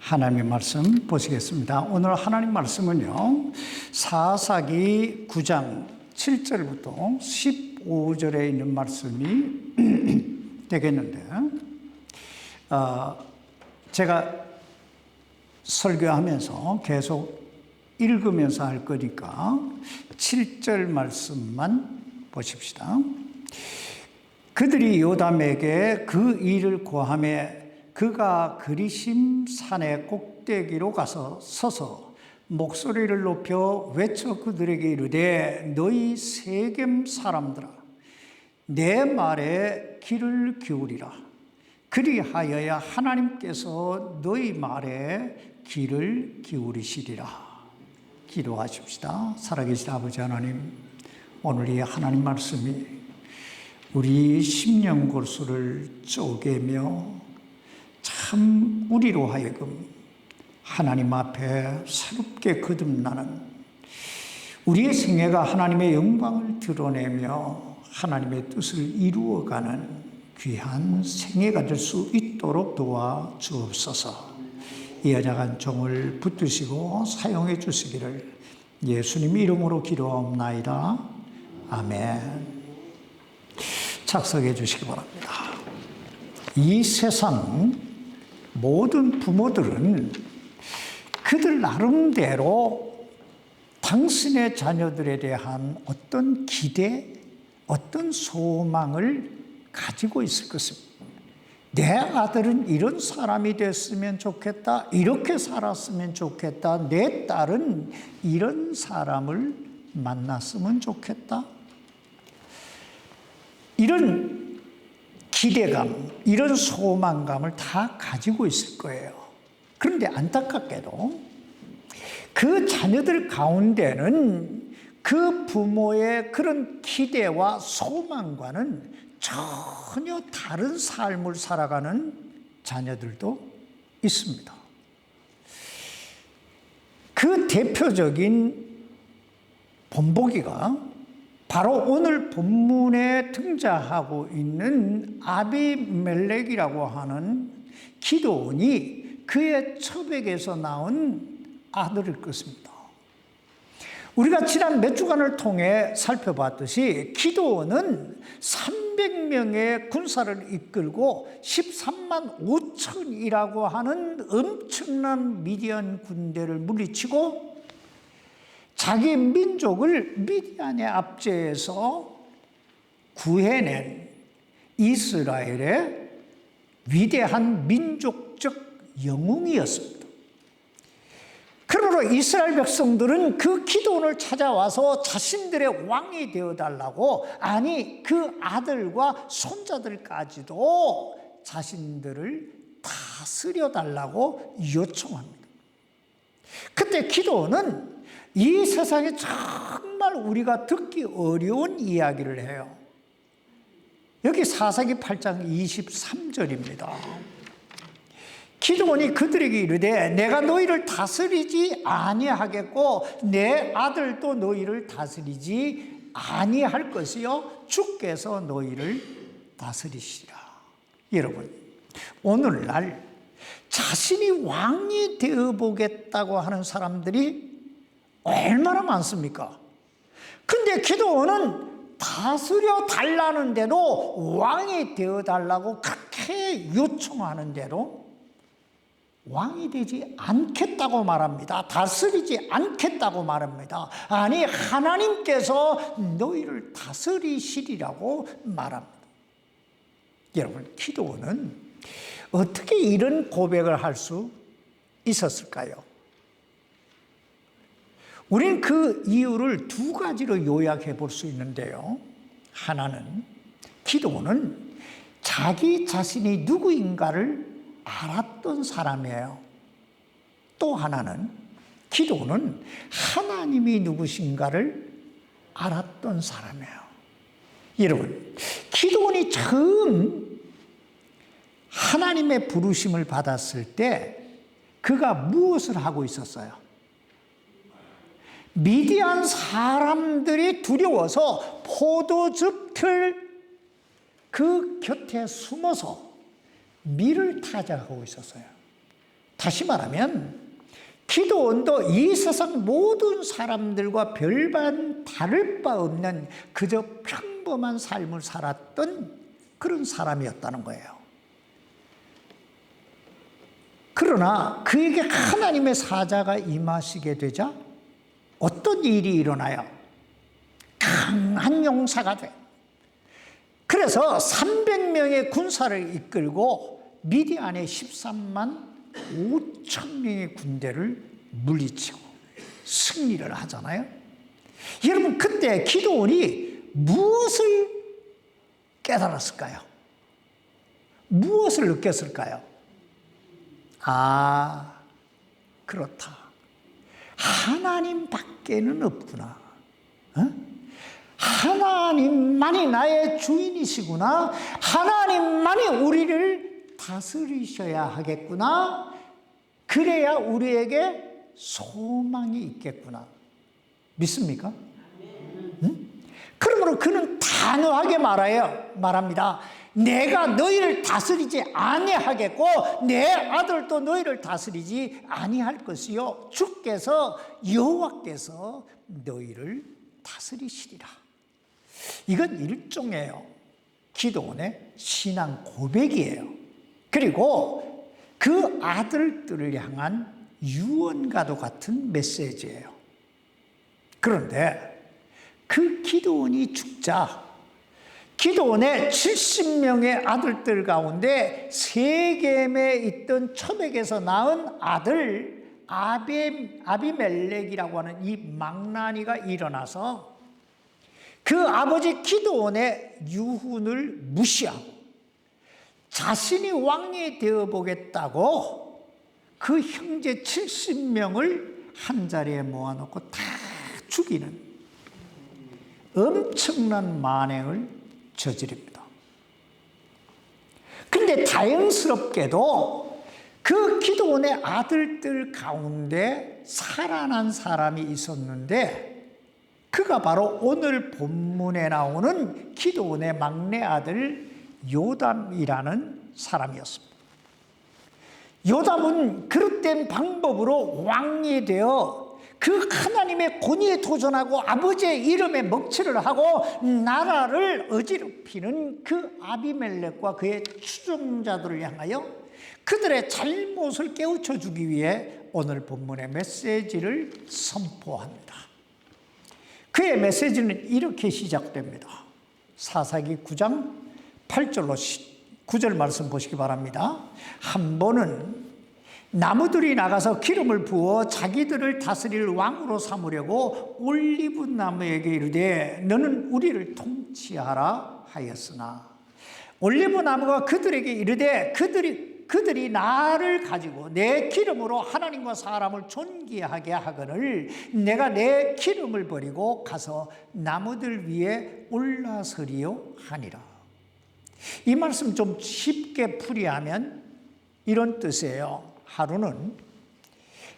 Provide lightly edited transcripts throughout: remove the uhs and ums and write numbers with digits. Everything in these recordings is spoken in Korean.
하나님의 말씀 보시겠습니다. 오늘 하나님 말씀은요, 사사기 9장 7절부터 15절에 있는 말씀이 되겠는데, 제가 설교하면서 계속 읽으면서 할 거니까 7절 말씀만 보십시다. 그들이 요담에게 그 일을 고하매 그가 그리심 산의 꼭대기로 가서 서서 목소리를 높여 외쳐 그들에게 이르되 너희 세겜 사람들아 내 말에 귀를 기울이라. 그리하여야 하나님께서 너희 말에 귀를 기울이시리라. 기도하십시다. 살아계신 아버지 하나님, 오늘 이 하나님 말씀이 우리 심령골수를 쪼개며 참 우리로 하여금 하나님 앞에 새롭게 거듭나는 우리의 생애가 하나님의 영광을 드러내며 하나님의 뜻을 이루어가는 귀한 생애가 될 수 있도록 도와 주옵소서. 이 연약한 종을 붙드시고 사용해 주시기를 예수님 이름으로 기도하옵나이다. 아멘. 착석해 주시기 바랍니다. 이 세상 모든 부모들은 그들 나름대로 당신의 자녀들에 대한 어떤 기대, 어떤 소망을 가지고 있을 것입니다. 내 아들은 이런 사람이 됐으면 좋겠다, 이렇게 살았으면 좋겠다, 내 딸은 이런 사람을 만났으면 좋겠다. 이런 기대감, 이런 소망감을 다 가지고 있을 거예요. 그런데 안타깝게도 그 자녀들 가운데는 그 부모의 그런 기대와 소망과는 전혀 다른 삶을 살아가는 자녀들도 있습니다. 그 대표적인 본보기가 바로 오늘 본문에 등장하고 있는 아비멜렉이라고 하는 기드온이 그의 처백에서 나온 아들일 것입니다. 우리가 지난 몇 주간을 통해 살펴봤듯이 기드온은 300명의 군사를 이끌고 13만 5천이라고 하는 엄청난 미디안 군대를 물리치고 자기 민족을 미디안의 압제에서 구해낸 이스라엘의 위대한 민족적 영웅이었습니다. 그러므로 이스라엘 백성들은 그 기드온을 찾아와서 자신들의 왕이 되어달라고, 아니 그 아들과 손자들까지도 자신들을 다스려달라고 요청합니다. 그때 기드온은 이 세상에 정말 우리가 듣기 어려운 이야기를 해요. 여기 사사기 8장 23절입니다. 기드온이 그들에게 이르되 내가 너희를 다스리지 아니하겠고 내 아들도 너희를 다스리지 아니할 것이요 주께서 너희를 다스리시리라. 여러분, 오늘날 자신이 왕이 되어보겠다고 하는 사람들이 얼마나 많습니까? 근데 기드온은 다스려 달라는데도, 왕이 되어 달라고 그렇게 요청하는데도 왕이 되지 않겠다고 말합니다. 다스리지 않겠다고 말합니다. 아니, 하나님께서 너희를 다스리시리라고 말합니다. 여러분, 기드온은 어떻게 이런 고백을 할 수 있었을까요? 우리는 그 이유를 두 가지로 요약해 볼 수 있는데요. 하나는 기드온은 자기 자신이 누구인가를 알았던 사람이에요. 또 하나는 기드온은 하나님이 누구신가를 알았던 사람이에요. 여러분, 기드온이 처음 하나님의 부르심을 받았을 때 그가 무엇을 하고 있었어요? 미디안 사람들이 두려워서 포도즙틀 그 곁에 숨어서 밀을 타작하고 있었어요. 다시 말하면 기드온도 이 세상 모든 사람들과 별반 다를 바 없는 그저 평범한 삶을 살았던 그런 사람이었다는 거예요. 그러나 그에게 하나님의 사자가 임하시게 되자 어떤 일이 일어나요? 강한 용사가 돼요. 그래서 300명의 군사를 이끌고 미디안의 13만 5천 명의 군대를 물리치고 승리를 하잖아요. 여러분, 그때 기드온이 무엇을 깨달았을까요? 무엇을 느꼈을까요? 아, 그렇다. 하나님밖에는 없구나. 하나님만이 나의 주인이시구나. 하나님만이 우리를 다스리셔야 하겠구나. 그래야 우리에게 소망이 있겠구나. 믿습니까? 그러므로 그는 단호하게 말합니다. 내가 너희를 다스리지 아니하겠고 내 아들도 너희를 다스리지 아니할 것이요 주께서 여호와께서 너희를 다스리시리라. 이건 일종의 기드온의 신앙 고백이에요. 그리고 그 아들들을 향한 유언과도 같은 메시지예요. 그런데 그 기드온이 죽자 기드온의 70명의 아들들 가운데 세겜에 있던 첨액에서 낳은 아들 아비멜렉이라고 하는 이 망나니가 일어나서 그 아버지 기드온의 유훈을 무시하고 자신이 왕이 되어보겠다고 그 형제 70명을 한자리에 모아놓고 다 죽이는 엄청난 만행을 저지릅니다. 그런데 다행스럽게도 그 기드온의 아들들 가운데 살아난 사람이 있었는데 그가 바로 오늘 본문에 나오는 기드온의 막내 아들 요담이라는 사람이었습니다. 요담은 그릇된 방법으로 왕이 되어 그 하나님의 권위에 도전하고 아버지의 이름에 먹칠을 하고 나라를 어지럽히는 그 아비멜렉과 그의 추종자들을 향하여 그들의 잘못을 깨우쳐 주기 위해 오늘 본문의 메시지를 선포합니다. 그의 메시지는 이렇게 시작됩니다. 사사기 9장 8절로 9절 말씀 보시기 바랍니다. 한 번은 나무들이 나가서 기름을 부어 자기들을 다스릴 왕으로 삼으려고 올리브 나무에게 이르되 너는 우리를 통치하라 하였으나 올리브 나무가 그들에게 이르되 그들이 나를 가지고 내 기름으로 하나님과 사람을 존귀하게 하거늘 내가 내 기름을 버리고 가서 나무들 위에 올라서리요 하니라. 이 말씀 좀 쉽게 풀이하면 이런 뜻이에요. 하루는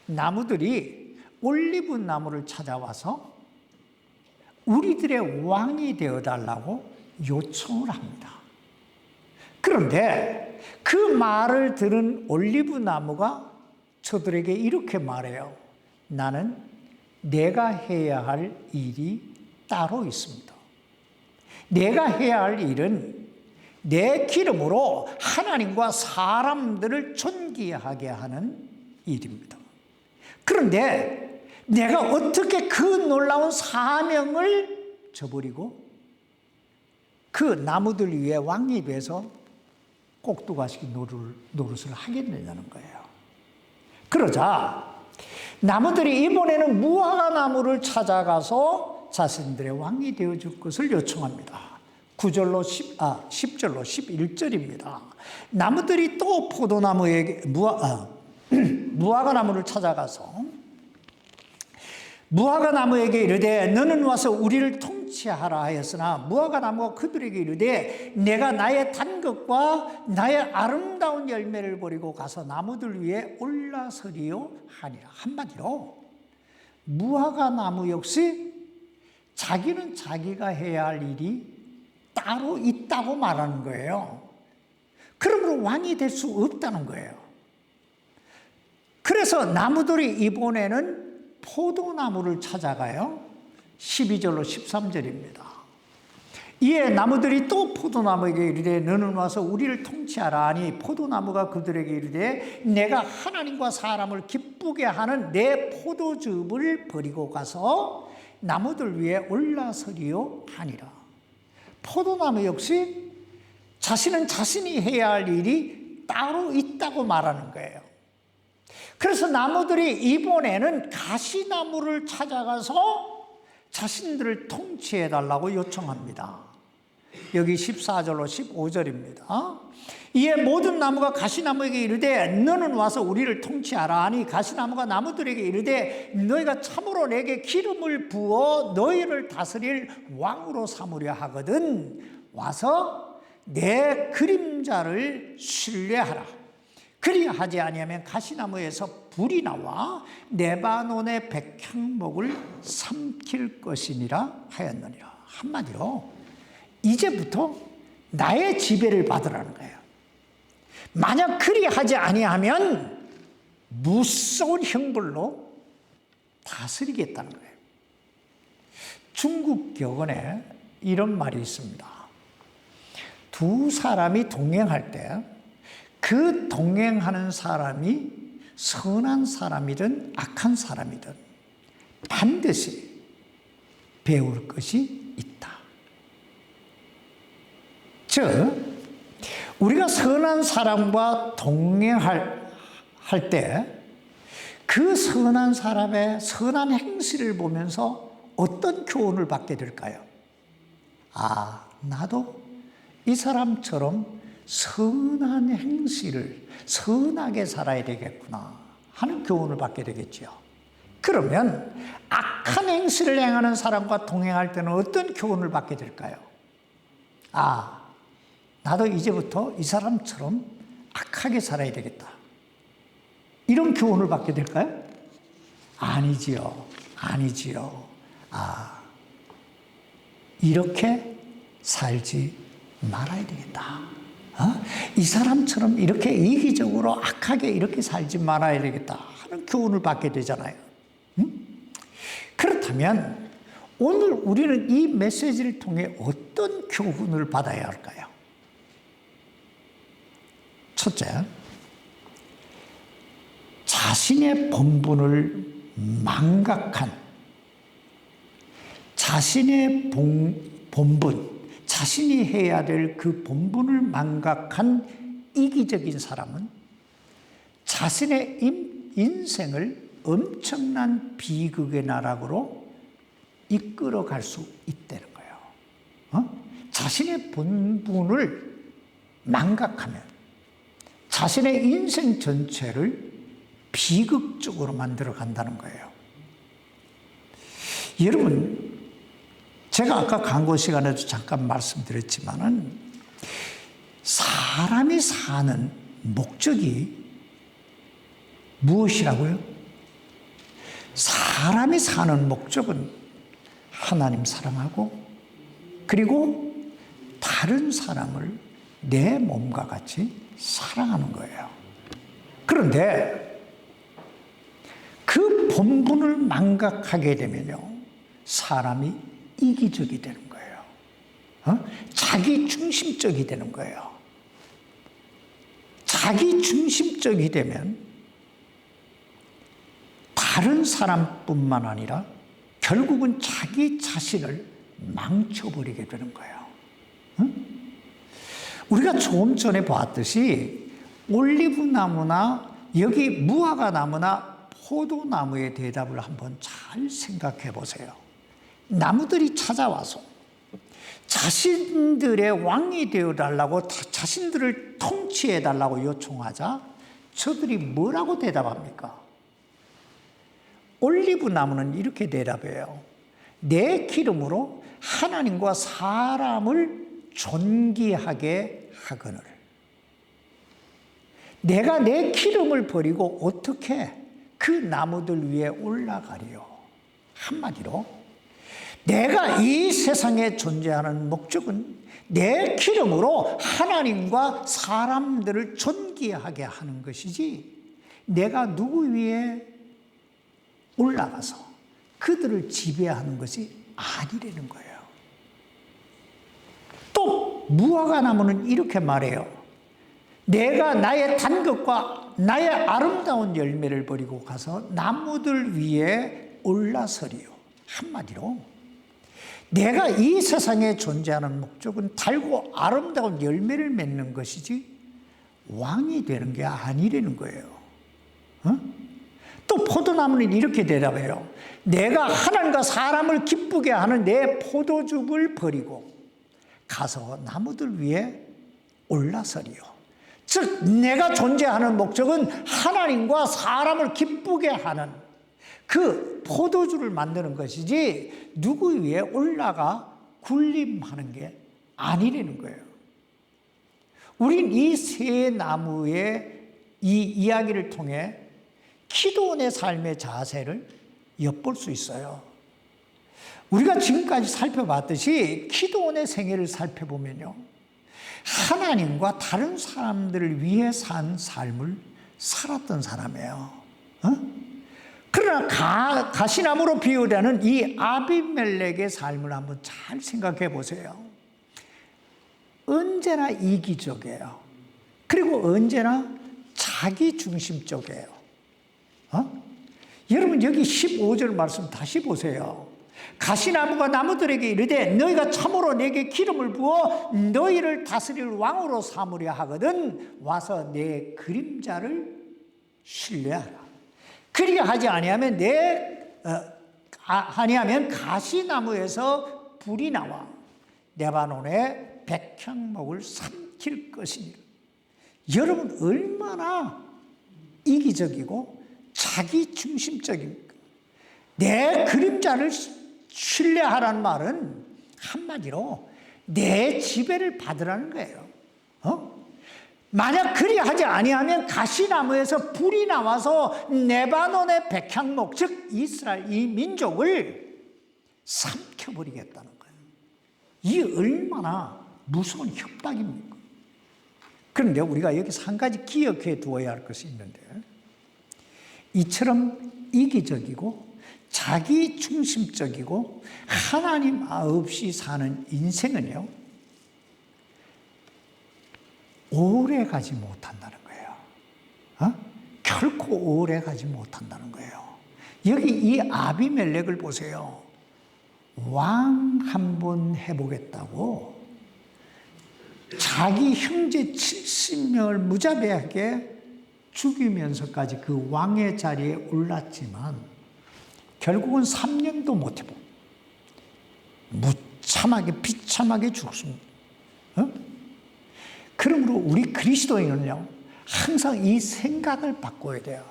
나무들이 올리브 나무를 찾아와서 우리들의 왕이 되어달라고 요청을 합니다. 그런데 그 말을 들은 올리브 나무가 저들에게 이렇게 말해요. 나는 내가 해야 할 일이 따로 있습니다. 내가 해야 할 일은 내 기름으로 하나님과 사람들을 존귀하게 하는 일입니다. 그런데 내가 어떻게 그 놀라운 사명을 저버리고 그 나무들 위에 왕이 돼서 꼭두가시 노릇을 하겠느냐는 거예요. 그러자 나무들이 이번에는 무화과 나무를 찾아가서 자신들의 왕이 되어줄 것을 요청합니다. 10절로 11절입니다. 나무들이 또 포도나무에게 무화과 나무를 찾아가서 무화과 나무에게 이르되 너는 와서 우리를 통치하라 하였으나 무화과 나무가 그들에게 이르되 내가 나의 단 것과 나의 아름다운 열매를 버리고 가서 나무들 위에 올라서리요 하니라. 한마디로 무화과 나무 역시 자기는 자기가 해야 할 일이 따로 있다고 말하는 거예요. 그러므로 왕이 될 수 없다는 거예요. 그래서 나무들이 이번에는 포도나무를 찾아가요. 12절로 13절입니다. 이에 나무들이 또 포도나무에게 이르되 너는 와서 우리를 통치하라 하니 포도나무가 그들에게 이르되 내가 하나님과 사람을 기쁘게 하는 내 포도즙을 버리고 가서 나무들 위에 올라서리요 하니라. 포도나무 역시 자신은 자신이 해야 할 일이 따로 있다고 말하는 거예요. 그래서 나무들이 이번에는 가시나무를 찾아가서 자신들을 통치해 달라고 요청합니다. 여기 14절로 15절입니다. 이에 모든 나무가 가시나무에게 이르되 너는 와서 우리를 통치하라 하니 가시나무가 나무들에게 이르되 너희가 참으로 내게 기름을 부어 너희를 다스릴 왕으로 삼으려 하거든 와서 내 그림자를 신뢰하라. 그리하지 아니하면 가시나무에서 불이 나와 레바논의 백향목을 삼킬 것이니라 하였느니라. 한마디로 이제부터 나의 지배를 받으라는 거예요. 만약 그리하지 아니하면 무서운 형벌로 다스리겠다는 거예요. 중국 격언에 이런 말이 있습니다. 두 사람이 동행할 때 그 동행하는 사람이 선한 사람이든 악한 사람이든 반드시 배울 것이 있다. 즉 우리가 선한 사람과 동행할 때 그 선한 사람의 선한 행실을 보면서 어떤 교훈을 받게 될까요? 아, 나도 이 사람처럼 선한 행실을 선하게 살아야 되겠구나 하는 교훈을 받게 되겠죠. 그러면 악한 행실을 행하는 사람과 동행할 때는 어떤 교훈을 받게 될까요? 아, 나도 이제부터 이 사람처럼 악하게 살아야 되겠다. 이런 교훈을 받게 될까요? 아니지요. 아니지요. 아, 이렇게 살지 말아야 되겠다. 이 사람처럼 이렇게 이기적으로 악하게 이렇게 살지 말아야 되겠다 하는 교훈을 받게 되잖아요. 그렇다면 오늘 우리는 이 메시지를 통해 어떤 교훈을 받아야 할까요? 첫째, 자신의 본분을 망각한 자신의 본분, 자신이 해야 될 그 본분을 망각한 이기적인 사람은 자신의 인생을 엄청난 비극의 나락으로 이끌어갈 수 있다는 거예요. 자신의 본분을 망각하면 자신의 인생 전체를 비극적으로 만들어 간다는 거예요. 여러분, 제가 아까 광고 시간에도 잠깐 말씀드렸지만은 사람이 사는 목적이 무엇이라고요? 사람이 사는 목적은 하나님 사랑하고 그리고 다른 사람을 내 몸과 같이 사랑하는 거예요. 그런데 그 본분을 망각하게 되면요, 사람이 이기적이 되는 거예요. 자기 중심적이 되는 거예요. 자기 중심적이 되면 다른 사람뿐만 아니라 결국은 자기 자신을 망쳐버리게 되는 거예요. 우리가 조금 전에 봤듯이 올리브 나무나 여기 무화과 나무나 포도나무의 대답을 한번 잘 생각해 보세요. 나무들이 찾아와서 자신들의 왕이 되어달라고, 자신들을 통치해달라고 요청하자 저들이 뭐라고 대답합니까? 올리브 나무는 이렇게 대답해요. 내 기름으로 하나님과 사람을 존귀하게 하거늘. 내가 내 기름을 버리고 어떻게 그 나무들 위에 올라가리요? 한마디로 내가 이 세상에 존재하는 목적은 내 기름으로 하나님과 사람들을 존귀하게 하는 것이지 내가 누구 위에 올라가서 그들을 지배하는 것이 아니라는 거예요. 또 무화과 나무는 이렇게 말해요. 내가 나의 단 것과 나의 아름다운 열매를 버리고 가서 나무들 위에 올라서리요. 한마디로 내가 이 세상에 존재하는 목적은 달고 아름다운 열매를 맺는 것이지 왕이 되는 게 아니라는 거예요. 또 포도나무는 이렇게 대답해요. 내가 하나님과 사람을 기쁘게 하는 내 포도즙을 버리고 가서 나무들 위에 올라서리요. 즉 내가 존재하는 목적은 하나님과 사람을 기쁘게 하는 그 포도주를 만드는 것이지 누구 위에 올라가 군림하는 게 아니라는 거예요. 우린 이 세 나무의 이 이야기를 통해 기도원의 삶의 자세를 엿볼 수 있어요. 우리가 지금까지 살펴봤듯이 기도원의 생애를 살펴보면요, 하나님과 다른 사람들을 위해 산 삶을 살았던 사람이에요. 그러나 가시나무로 비유되는 이 아비멜렉의 삶을 한번 잘 생각해 보세요. 언제나 이기적이에요. 그리고 언제나 자기중심적이에요. 여러분 여기 15절 말씀 다시 보세요. 가시나무가 나무들에게 이르되 너희가 참으로 내게 기름을 부어 너희를 다스릴 왕으로 삼으려 하거든 와서 내 그림자를 신뢰하라. 그리하지 아니하면 가시나무에서 불이 나와 레바논의 백향목을 삼킬 것이니. 여러분 얼마나 이기적이고 자기중심적입니까? 내 그림자를 신뢰하라는 말은 한마디로 내 지배를 받으라는 거예요. 만약 그리하지 아니하면 가시나무에서 불이 나와서 레바논의 백향목, 즉 이스라엘 이 민족을 삼켜버리겠다는 거예요. 이 얼마나 무서운 협박입니까? 그런데 우리가 여기서 한 가지 기억해 두어야 할 것이 있는데, 이처럼 이기적이고 자기중심적이고 하나님 없이 사는 인생은요, 오래 가지 못한다는 거예요. 결코 오래 가지 못한다는 거예요. 여기 이 아비멜렉을 보세요. 왕 한 번 해보겠다고 자기 형제 70명을 무자비하게 죽이면서까지 그 왕의 자리에 올랐지만 결국은 3년도 못 해보고 무참하게 비참하게 죽습니다. 그러므로 우리 그리스도인은요, 항상 이 생각을 바꿔야 돼요.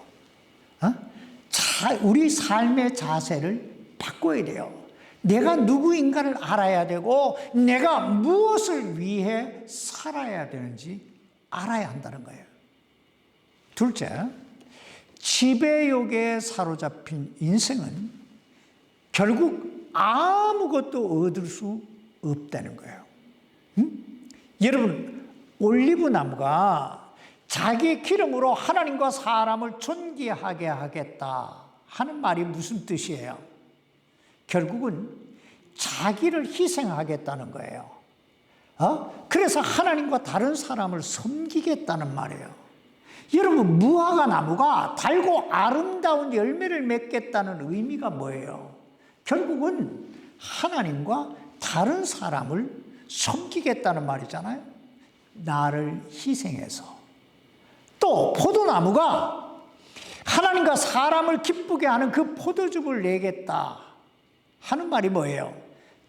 우리 삶의 자세를 바꿔야 돼요. 내가 누구인가를 알아야 되고 내가 무엇을 위해 살아야 되는지 알아야 한다는 거예요. 둘째, 지배욕에 사로잡힌 인생은 결국 아무것도 얻을 수 없다는 거예요. 여러분, 올리브 나무가 자기 기름으로 하나님과 사람을 존귀하게 하겠다 하는 말이 무슨 뜻이에요? 결국은 자기를 희생하겠다는 거예요. 그래서 하나님과 다른 사람을 섬기겠다는 말이에요. 여러분, 무화과 나무가 달고 아름다운 열매를 맺겠다는 의미가 뭐예요? 결국은 하나님과 다른 사람을 섬기겠다는 말이잖아요. 나를 희생해서. 또 포도나무가 하나님과 사람을 기쁘게 하는 그 포도즙을 내겠다 하는 말이 뭐예요?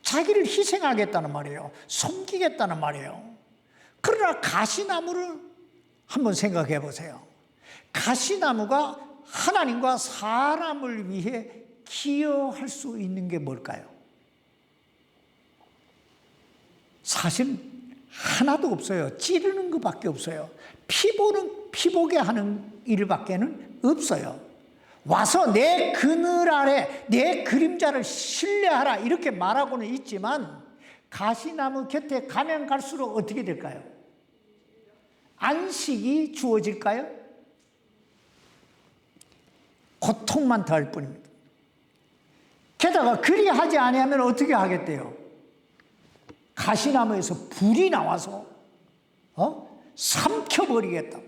자기를 희생하겠다는 말이에요. 섬기겠다는 말이에요. 그러나 가시나무를 한번 생각해 보세요. 가시나무가 하나님과 사람을 위해 기여할 수 있는 게 뭘까요? 사실 하나도 없어요. 찌르는 것밖에 없어요. 피보게 하는 일밖에는 없어요. 와서 내 그늘 아래 내 그림자를 신뢰하라 이렇게 말하고는 있지만 가시나무 곁에 가면 갈수록 어떻게 될까요? 안식이 주어질까요? 고통만 더할 뿐입니다. 게다가 그리하지 아니하면 어떻게 하겠대요? 가시나무에서 불이 나와서 삼켜버리겠다.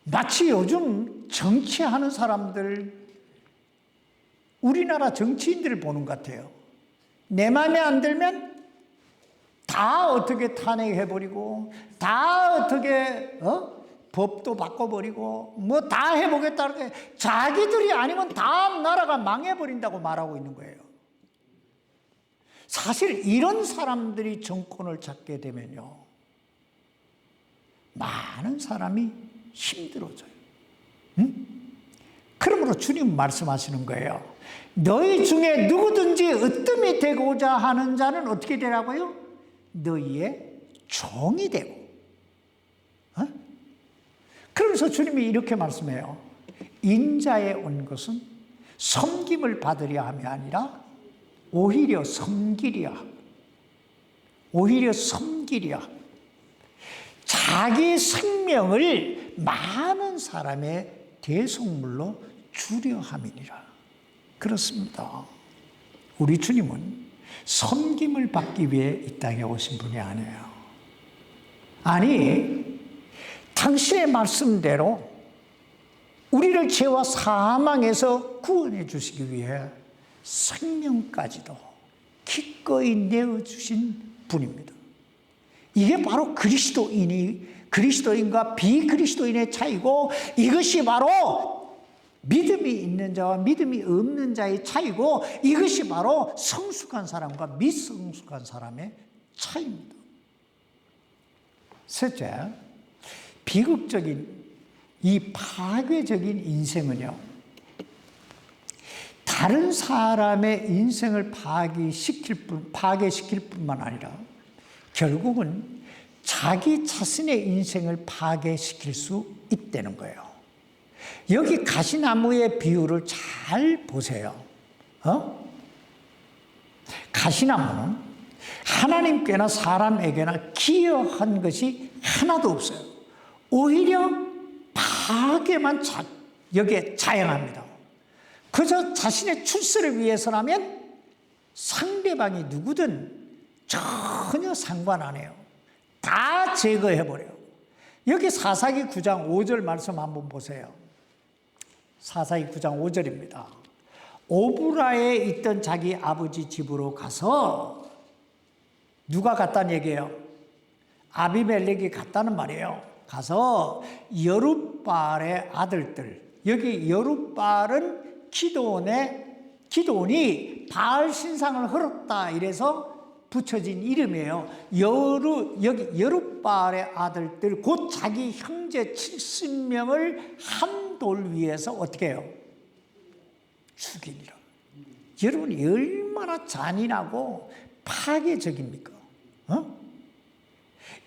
마치 요즘 정치하는 사람들, 우리나라 정치인들을 보는 것 같아요. 내 마음에 안 들면 다 어떻게 탄핵해버리고, 다 어떻게 법도 바꿔버리고, 뭐 다 해보겠다는 게, 자기들이 아니면 다 나라가 망해버린다고 말하고 있는 거예요. 사실 이런 사람들이 정권을 잡게 되면요, 많은 사람이 힘들어져요. 그러므로 주님 말씀하시는 거예요. 너희 중에 누구든지 으뜸이 되고자 하는 자는 어떻게 되라고요? 너희의 종이 되고. 그러면서 주님이 이렇게 말씀해요. 인자에 온 것은 섬김을 받으려 함이 아니라 오히려 섬기랴. 오히려 섬기랴. 자기 생명을 많은 사람의 대속물로 주려 함이니라. 그렇습니다. 우리 주님은 섬김을 받기 위해 이 땅에 오신 분이 아니에요. 아니, 당신의 말씀대로 우리를 죄와 사망에서 구원해 주시기 위해 생명까지도 기꺼이 내어주신 분입니다. 이게 바로 그리스도인과 비그리스도인의 차이고, 이것이 바로 믿음이 있는 자와 믿음이 없는 자의 차이고, 이것이 바로 성숙한 사람과 미성숙한 사람의 차이입니다. 셋째, 비극적인 이 파괴적인 인생은요, 다른 사람의 인생을 파괴시킬 뿐만 아니라 결국은 자기 자신의 인생을 파괴시킬 수 있다는 거예요. 여기 가시나무의 비유를 잘 보세요. 가시나무는 하나님께나 사람에게나 기여한 것이 하나도 없어요. 오히려 파괴만 여기에 자행합니다. 그저 자신의 출세를 위해서라면 상대방이 누구든 전혀 상관 안 해요. 다 제거해버려요. 여기 사사기 9장 5절 말씀 한번 보세요. 사사기 9장 5절입니다. 오브라에 있던 자기 아버지 집으로 가서, 누가 갔다는 얘기예요? 아비멜렉이 갔다는 말이에요. 가서 여룻바알의 아들들, 여기 여룻바알은 기드온이 바알 신상을 흘렀다 이래서 붙여진 이름이에요. 여기 여룻바알의 아들들, 곧 자기 형제 70명을 한 돌 위에서 어떻게 해요? 죽이니라. 여러분이 얼마나 잔인하고 파괴적입니까?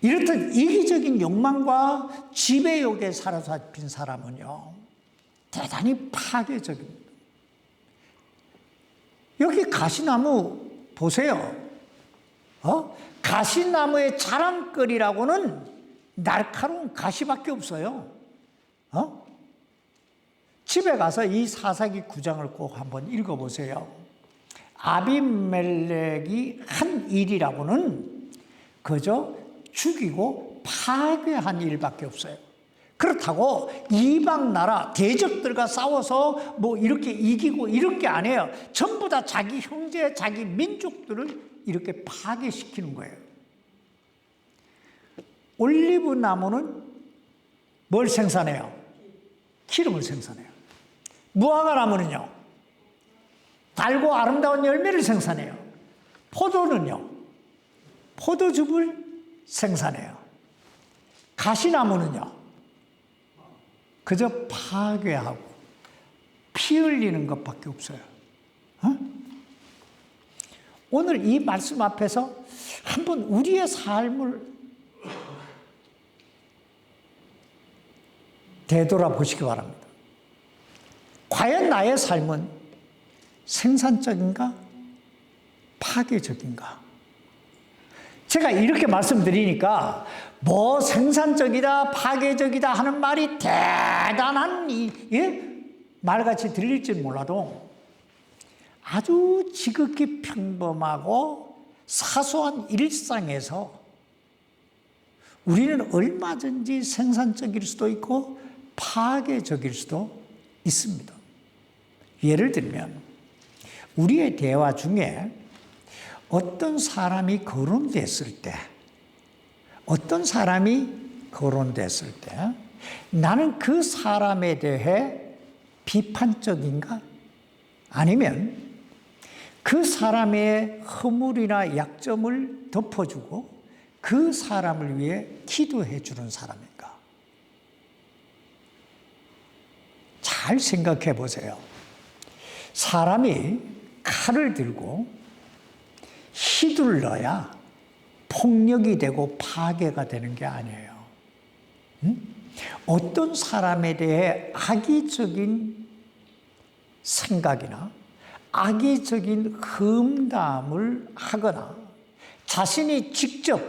이렇듯 이기적인 욕망과 지배욕에 사로잡힌 사람은요, 대단히 파괴적입니다. 여기 가시나무 보세요. 가시나무의 자랑거리라고는 날카로운 가시밖에 없어요. 집에 가서 이 사사기 9장을 꼭 한번 읽어보세요. 아비멜렉이 한 일이라고는 그저 죽이고 파괴한 일밖에 없어요. 그렇다고 이방 나라 대적들과 싸워서 뭐 이렇게 이기고 이런 게 아니에요. 전부 다 자기 형제, 자기 민족들을 이렇게 파괴시키는 거예요. 올리브 나무는 뭘 생산해요? 기름을 생산해요. 무화과 나무는요, 달고 아름다운 열매를 생산해요. 포도는요, 포도즙을 생산해요. 가시나무는요, 그저 파괴하고 피 흘리는 것밖에 없어요. 오늘 이 말씀 앞에서 한번 우리의 삶을 되돌아보시기 바랍니다. 과연 나의 삶은 생산적인가? 파괴적인가? 제가 이렇게 말씀드리니까 뭐 생산적이다, 파괴적이다 하는 말이 대단한 말같이 들릴지 몰라도 아주 지극히 평범하고 사소한 일상에서 우리는 얼마든지 생산적일 수도 있고 파괴적일 수도 있습니다. 예를 들면 우리의 대화 중에 어떤 사람이 거론됐을 때 나는 그 사람에 대해 비판적인가? 아니면 그 사람의 허물이나 약점을 덮어주고 그 사람을 위해 기도해 주는 사람인가? 잘 생각해 보세요. 사람이 칼을 들고 휘둘러야 폭력이 되고 파괴가 되는 게 아니에요. 어떤 사람에 대해 악의적인 생각이나 악의적인 험담을 하거나 자신이 직접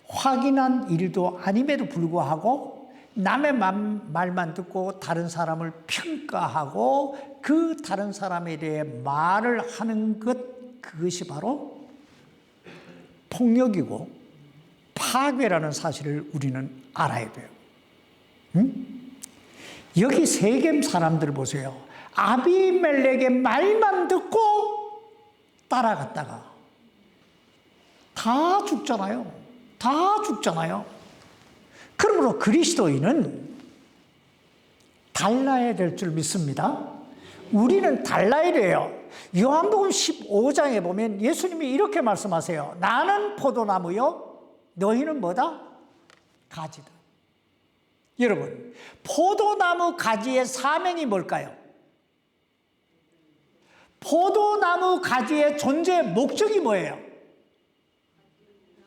확인한 일도 아님에도 불구하고 남의 말만 듣고 다른 사람을 평가하고 그 다른 사람에 대해 말을 하는 그것이 바로 폭력이고 파괴라는 사실을 우리는 알아야 돼요. 여기 세겜 사람들 보세요. 아비멜렉의 말만 듣고 따라갔다가 다 죽잖아요. 그러므로 그리스도인은 달라야 될 줄 믿습니다. 우리는 달라야 돼요. 요한복음 15장에 보면 예수님이 이렇게 말씀하세요. 나는 포도나무요, 너희는 뭐다? 가지다. 여러분, 포도나무 가지의 사명이 뭘까요? 포도나무 가지의 존재의 목적이 뭐예요?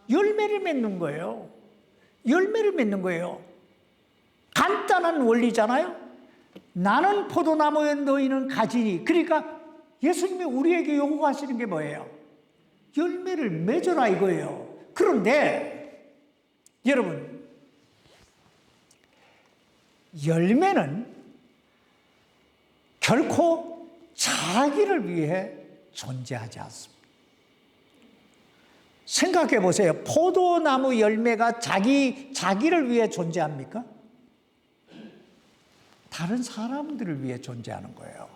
열매를 맺는 거예요. 간단한 원리잖아요. 나는 포도나무에 너희는 가지니. 그러니까 예수님이 우리에게 요구하시는 게 뭐예요? 열매를 맺어라 이거예요. 그런데 여러분, 열매는 결코 자기를 위해 존재하지 않습니다. 생각해 보세요. 포도나무 열매가 자기를 위해 존재합니까? 다른 사람들을 위해 존재하는 거예요.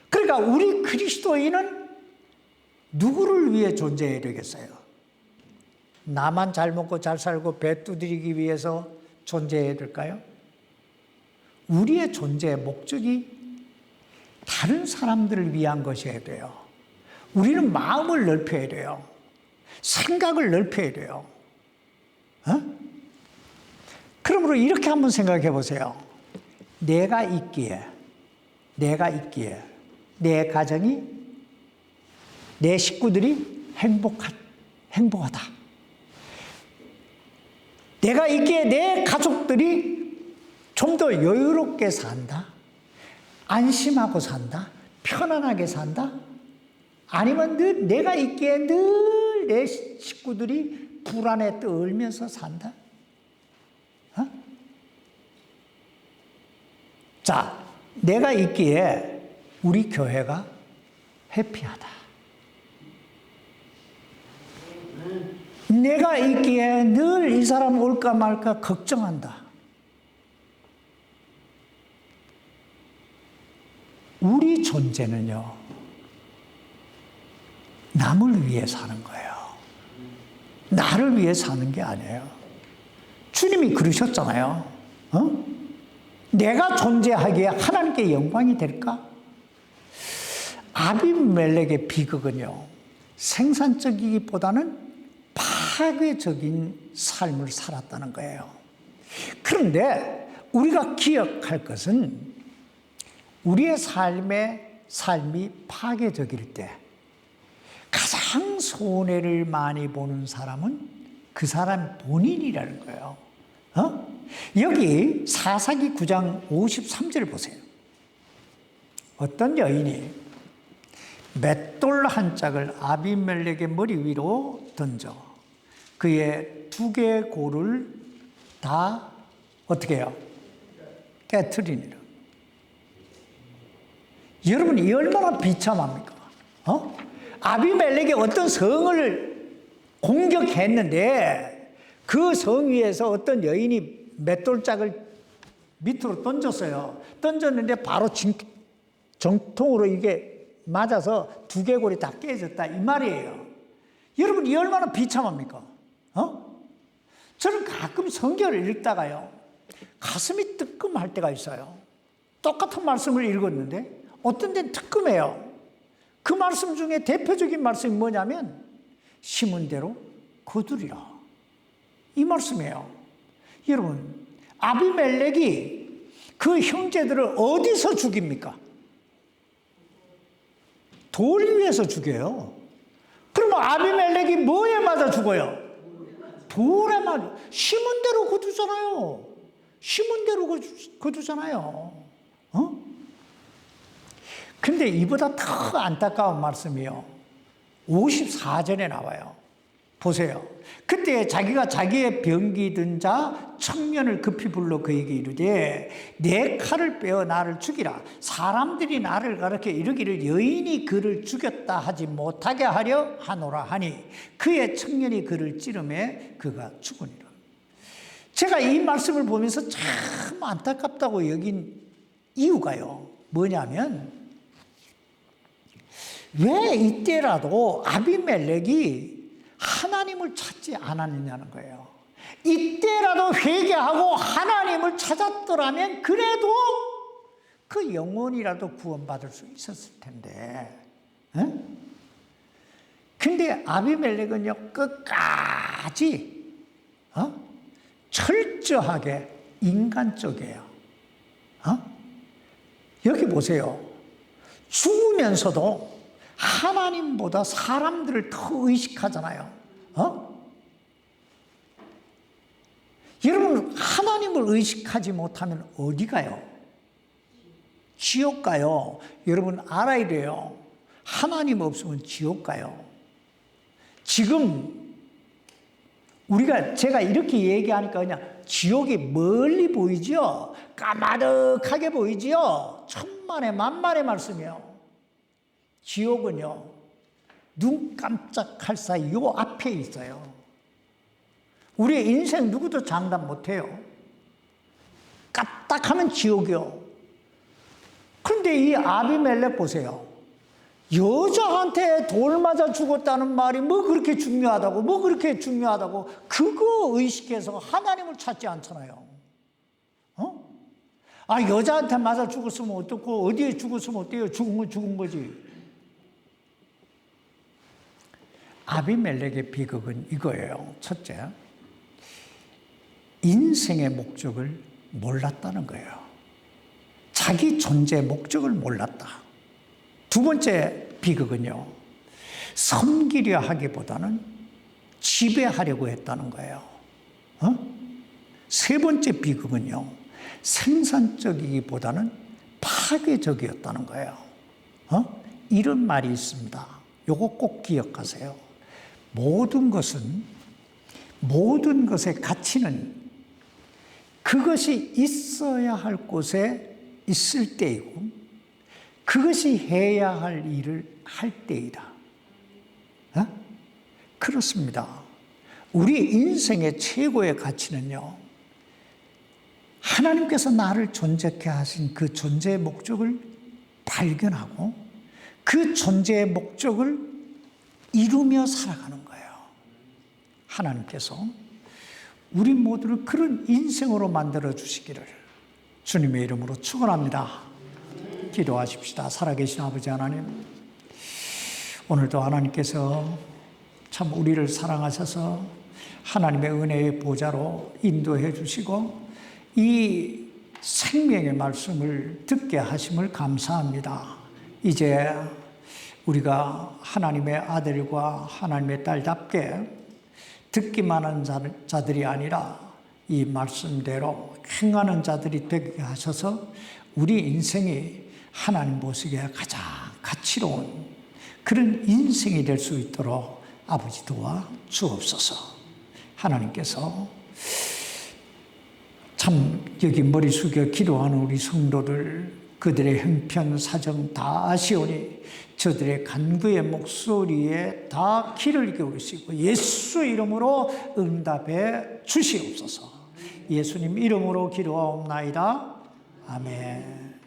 그러니까 우리 그리스도인은 누구를 위해 존재해야 되겠어요? 나만 잘 먹고 잘 살고 배 두드리기 위해서 존재해야 될까요? 우리의 존재의 목적이 다른 사람들을 위한 것이어야 돼요. 우리는 마음을 넓혀야 돼요. 생각을 넓혀야 돼요. 그러므로 이렇게 한번 생각해 보세요. 내가 있기에 내 가정이, 내 식구들이 행복하다. 내가 있기에 내 가족들이 좀 더 여유롭게 산다. 안심하고 산다. 편안하게 산다. 아니면 내가 있기에 늘 내 식구들이 불안에 떨면서 산다. 자, 내가 있기에 우리 교회가 해피하다. 내가 있기에 늘 이 사람 올까 말까 걱정한다. 우리 존재는요, 남을 위해 사는 거예요. 나를 위해 사는 게 아니에요. 주님이 그러셨잖아요. 내가 존재하기에 하나님께 영광이 될까? 아비멜렉의 비극은요, 생산적이기보다는 파괴적인 삶을 살았다는 거예요. 그런데 우리가 기억할 것은 우리의 삶이 파괴적일 때 가장 손해를 많이 보는 사람은 그 사람 본인이라는 거예요. 여기 사사기 9장 53절 보세요. 어떤 여인이 맷돌 한 짝을 아비멜렉의 머리 위로 던져 그의 두 개의 골을 다 어떻게 해요? 깨트리니라. 여러분, 이 얼마나 비참합니까? 아비멜렉이 어떤 성을 공격했는데 그 성 위에서 어떤 여인이 맷돌짝을 밑으로 던졌어요. 던졌는데 바로 정통으로 이게 맞아서 두개골이 다 깨졌다 이 말이에요. 여러분, 이 얼마나 비참합니까? 저는 가끔 성경을 읽다가요, 가슴이 뜨끔할 때가 있어요. 똑같은 말씀을 읽었는데 어떤 데는 뜨끔해요. 그 말씀 중에 대표적인 말씀이 뭐냐면 심은 대로 거두리라, 이 말씀이에요. 여러분, 아비멜렉이 그 형제들을 어디서 죽입니까? 돌 위에서 죽여요. 그러면 아비멜렉이 뭐에 맞아 죽어요? 돌에 맞아. 심은 대로 거두잖아요. 심은 대로 거두잖아요. 근데 이보다 더 안타까운 말씀이요, 54절에 나와요. 보세요. 그때 자기가 자기의 병기 든 자 청년을 급히 불러 그에게 이르되 내 칼을 빼어 나를 죽이라. 사람들이 나를 가르쳐 이르기를 여인이 그를 죽였다 하지 못하게 하려 하노라 하니 그의 청년이 그를 찌르매 그가 죽으니라. 제가 이 말씀을 보면서 참 안타깝다고 여긴 이유가요, 뭐냐면 왜 이때라도 아비멜렉이 하나님을 찾지 않았느냐는 거예요. 이때라도 회개하고 하나님을 찾았더라면 그래도 그 영혼이라도 구원받을 수 있었을 텐데. 근데 아비멜렉은요, 끝까지 철저하게 인간적이에요. 여기 보세요. 죽으면서도 하나님보다 사람들을 더 의식하잖아요. 여러분, 하나님을 의식하지 못하면 어디 가요? 지옥 가요. 여러분, 알아야 돼요. 하나님 없으면 지옥 가요. 지금 제가 이렇게 얘기하니까 그냥 지옥이 멀리 보이죠? 까마득하게 보이죠? 천만의 만만의 말씀이에요. 지옥은요, 눈 깜짝할 사이 요 앞에 있어요. 우리의 인생 누구도 장담 못해요. 까딱하면 지옥이요. 그런데 이 아비멜렉 보세요. 여자한테 돌 맞아 죽었다는 말이 뭐 그렇게 중요하다고, 그거 의식해서 하나님을 찾지 않잖아요. 여자한테 맞아 죽었으면 어떻고, 어디에 죽었으면 어때요? 죽은 건 죽은 거지. 아비멜렉의 비극은 이거예요. 첫째, 인생의 목적을 몰랐다는 거예요. 자기 존재의 목적을 몰랐다. 두 번째 비극은요, 섬기려 하기보다는 지배하려고 했다는 거예요. 세 번째 비극은요, 생산적이기보다는 파괴적이었다는 거예요. 이런 말이 있습니다. 요거 꼭 기억하세요. 모든 것의 가치는 그것이 있어야 할 곳에 있을 때이고 그것이 해야 할 일을 할 때이다. 그렇습니다. 우리 인생의 최고의 가치는요, 하나님께서 나를 존재케 하신 그 존재의 목적을 발견하고 그 존재의 목적을 이루며 살아가는 거예요. 하나님께서 우리 모두를 그런 인생으로 만들어 주시기를 주님의 이름으로 축원합니다. 기도하십시다. 살아계신 아버지 하나님, 오늘도 하나님께서 참 우리를 사랑하셔서 하나님의 은혜의 보좌로 인도해 주시고 이 생명의 말씀을 듣게 하심을 감사합니다. 이제 우리가 하나님의 아들과 하나님의 딸답게 듣기만 한 자들이 아니라 이 말씀대로 행하는 자들이 되게 하셔서 우리 인생이 하나님 보시기에 가장 가치로운 그런 인생이 될 수 있도록 아버지 도와 주옵소서. 하나님께서 참 여기 머리 숙여 기도하는 우리 성도들, 그들의 형편 사정 다 아시오니 저들의 간구의 목소리에 다 귀를 기울이시고 예수 이름으로 응답해 주시옵소서. 예수님 이름으로 기도하옵나이다. 아멘.